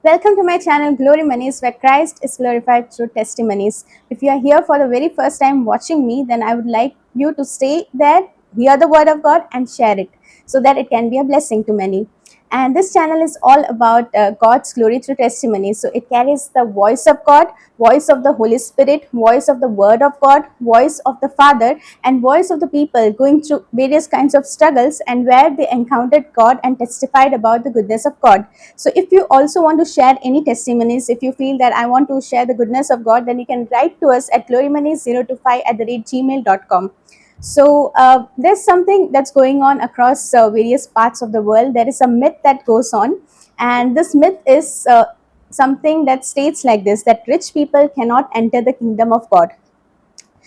Welcome to my channel Glory Monies, where Christ is glorified through testimonies. If you are here for the very first time watching me, then I would like you to stay there, hear the word of God, and share it so that it can be a blessing to many. And this channel is all about God's glory through testimony. So it carries the voice of God, voice of the Holy Spirit, voice of the Word of God, voice of the Father, and voice of the people going through various kinds of struggles and where they encountered God and testified about the goodness of God. So if you also want to share any testimonies, if you feel that I want to share the goodness of God, then you can write to us at glorymoney025@gmail.com. So there's something that's going on across various parts of the world. There is a myth that goes on, and this myth is something that states like this: that rich people cannot enter the kingdom of God.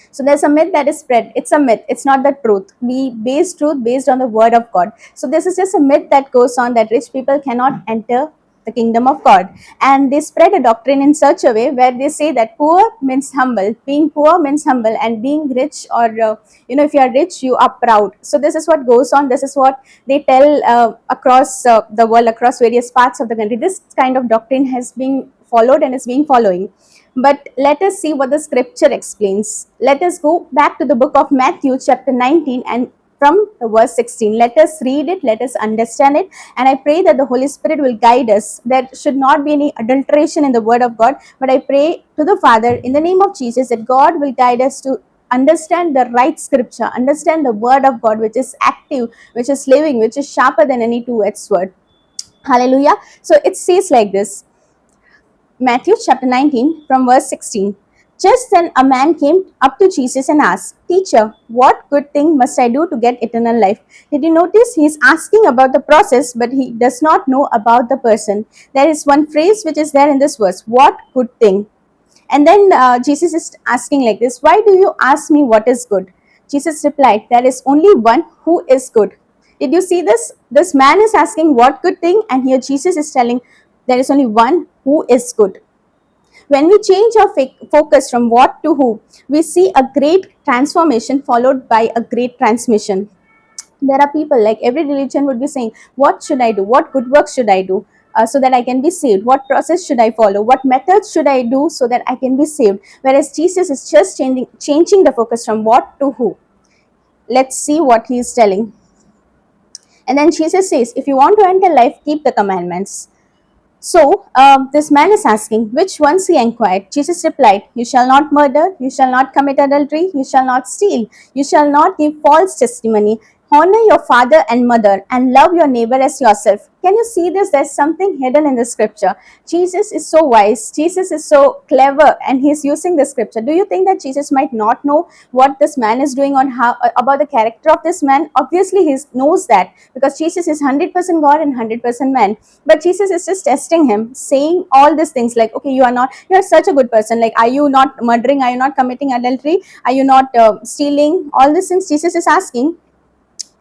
So there's a myth that is spread. It's a myth. It's not the truth. We base truth based on the word of God. So this is just a myth that goes on that rich people cannot enter the kingdom of God. And they spread a doctrine in such a way where they say that poor means humble. Being poor means humble, and being rich, or if you are rich, you are proud. So this is what goes on. This is what they tell across the world, across various parts of the country. This kind of doctrine has been followed and is being following. But let us see what the scripture explains. Let us go back to the book of Matthew, chapter 19, and from verse 16. Let us read it, let us understand it, and I pray that the Holy Spirit will guide us. There should not be any adulteration in the word of God, but I pray to the Father in the name of Jesus that God will guide us to understand the right scripture, understand the word of God, which is active, which is living, which is sharper than any two-edged sword. Hallelujah. So it says like this. Matthew chapter 19 from verse 16. Just then a man came up to Jesus and asked, Teacher, what good thing must I do to get eternal life? Did you notice he's asking about the process, but he does not know about the person? There is one phrase which is there in this verse, what good thing? And then Jesus is asking like this, why do you ask me what is good? Jesus replied, there is only one who is good. Did you see this? This man is asking what good thing, and here Jesus is telling there is only one who is good. When we change our focus from what to who, we see a great transformation followed by a great transmission. There are people, like every religion would be saying, what should I do? What good work should I do? So that I can be saved? What process should I follow? What methods should I do so that I can be saved? Whereas Jesus is just changing the focus from what to who. Let's see what he is telling. And then Jesus says, if you want to enter life, keep the commandments. So this man is asking, which ones, he inquired. Jesus replied, you shall not murder, you shall not commit adultery, you shall not steal, you shall not give false testimony, honor your father and mother, and love your neighbor as yourself. Can you see this? There's something hidden in the scripture. Jesus is so wise, Jesus is so clever, and he's using the scripture. Do you think that Jesus might not know what this man is doing, on how about the character of this man? Obviously he knows that, because Jesus is 100% God and 100% man. But Jesus is just testing him, saying all these things like, okay, you are such a good person, like, are you not murdering, are you not committing adultery, are you not stealing? All these things Jesus is asking.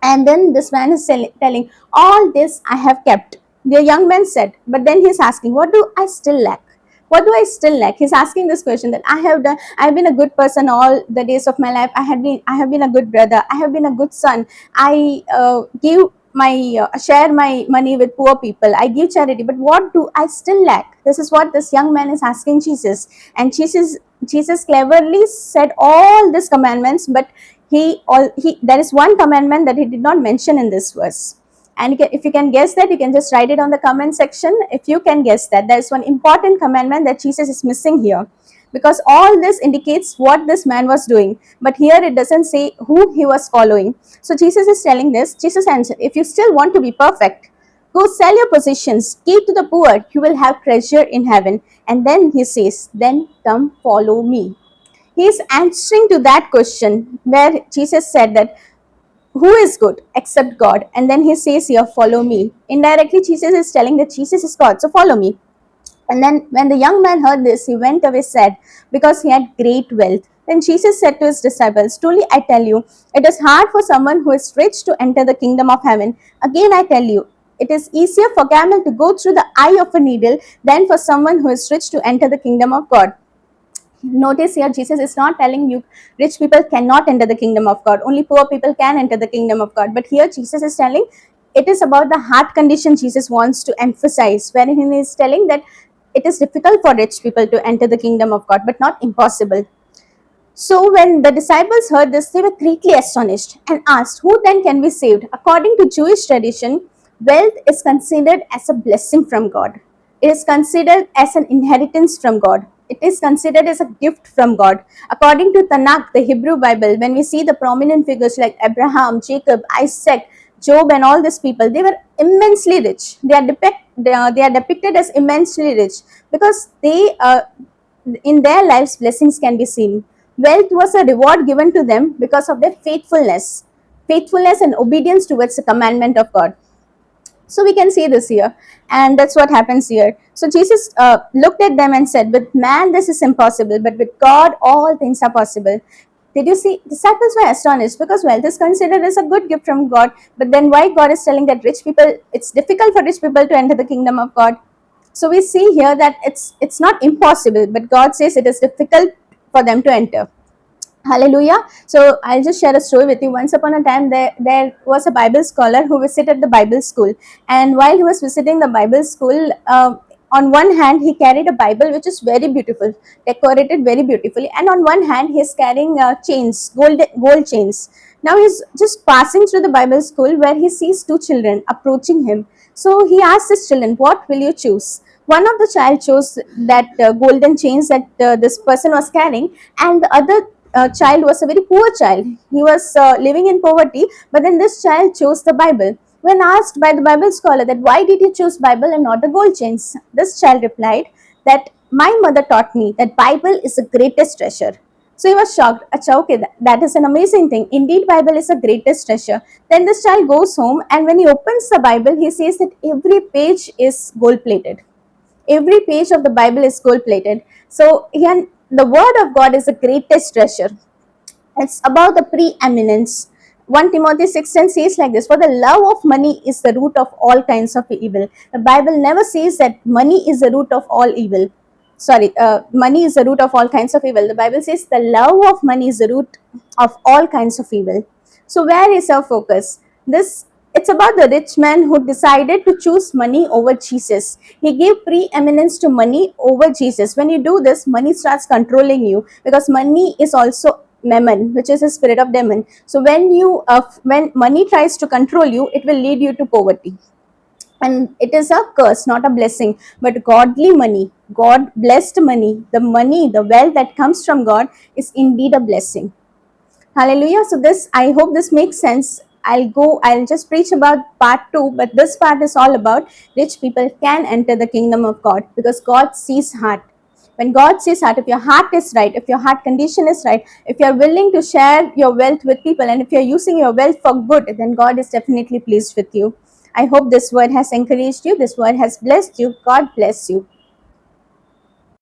And then this man is telling, all this I have kept. The young man said, but then he's asking, what do I still lack? What do I still lack? He's asking this question, that I've been a good person all the days of my life. I have been a good brother. I have been a good son. I share my money with poor people. I give charity. But what do I still lack? This is what this young man is asking Jesus. And Jesus cleverly said all these commandments, but there is one commandment that he did not mention in this verse. And if you can guess that, you can just write it on the comment section. If you can guess that, there is one important commandment that Jesus is missing here, because all this indicates what this man was doing, but here it doesn't say who he was following. So Jesus is telling this. Jesus answered, if you still want to be perfect, go sell your possessions, give to the poor, you will have treasure in heaven. And then he says, then come follow me. He is answering to that question where Jesus said that who is good except God, and then he says here, follow me. Indirectly Jesus is telling that Jesus is God, so follow me. And then when the young man heard this, he went away sad, because he had great wealth. Then Jesus said to his disciples, truly I tell you, it is hard for someone who is rich to enter the kingdom of heaven. Again I tell you, it is easier for a camel to go through the eye of a needle than for someone who is rich to enter the kingdom of God. Notice here, Jesus is not telling you rich people cannot enter the kingdom of God, only poor people can enter the kingdom of God. But here Jesus is telling it is about the heart condition Jesus wants to emphasize, wherein he is telling that it is difficult for rich people to enter the kingdom of God, but not impossible. So when the disciples heard this, they were greatly astonished and asked, "Who then can be saved?" According to Jewish tradition, wealth is considered as a blessing from God. It is considered as an inheritance from God. It is considered as a gift from God. According to Tanakh, the Hebrew Bible, when we see the prominent figures like Abraham, Jacob, Isaac, Job, and all these people, they were immensely rich. They are depicted as immensely rich because in their lives, blessings can be seen. Wealth was a reward given to them because of their faithfulness and obedience towards the commandment of God. So we can see this here, and that's what happens here. So Jesus looked at them and said, "With man this is impossible, but with God all things are possible." Did you see? Disciples were astonished because wealth is considered as a good gift from God. But then why God is telling that it's difficult for rich people to enter the kingdom of God? So we see here that it's not impossible, but God says it is difficult for them to enter. Hallelujah. So I'll just share a story with you. Once upon a time, there was a Bible scholar who visited the Bible school. And while he was visiting the Bible school, on one hand, he carried a Bible which is very beautiful, decorated very beautifully. And on one hand, he is carrying chains, gold chains. Now he's just passing through the Bible school where he sees two children approaching him. So he asked his children, "What will you choose?" One of the child chose that golden chains that this person was carrying, and the other child was a very poor child. He was living in poverty, but then this child chose the Bible. When asked by the Bible scholar that why did you choose Bible and not the gold chains, this child replied that my mother taught me that Bible is the greatest treasure. So he was shocked. Acha, okay, that is an amazing thing. Indeed, Bible is the greatest treasure. Then this child goes home, and when he opens the Bible, he says that every page is gold plated. Every page of the Bible is gold plated. So the word of God is the greatest treasure. It's about the preeminence. 1 Timothy 6:10 says like this: "For the love of money is the root of all kinds of evil." The Bible never says that money is the root of all evil. Money is the root of all kinds of evil. The Bible says the love of money is the root of all kinds of evil. So where is our focus? It's about the rich man who decided to choose money over Jesus. He gave preeminence to money over Jesus. When you do this, money starts controlling you because money is also mammon, which is a spirit of demon. So when money tries to control you, it will lead you to poverty. And it is a curse, not a blessing. But godly money, God blessed money, the wealth that comes from God is indeed a blessing. Hallelujah. So I hope this makes sense. I'll just preach about part 2, but this part is all about rich people can enter the kingdom of God because God sees heart. When God sees heart, if your heart is right, if your heart condition is right, if you're willing to share your wealth with people, and if you're using your wealth for good, then God is definitely pleased with you. I hope this word has encouraged you. This word has blessed you. God bless you.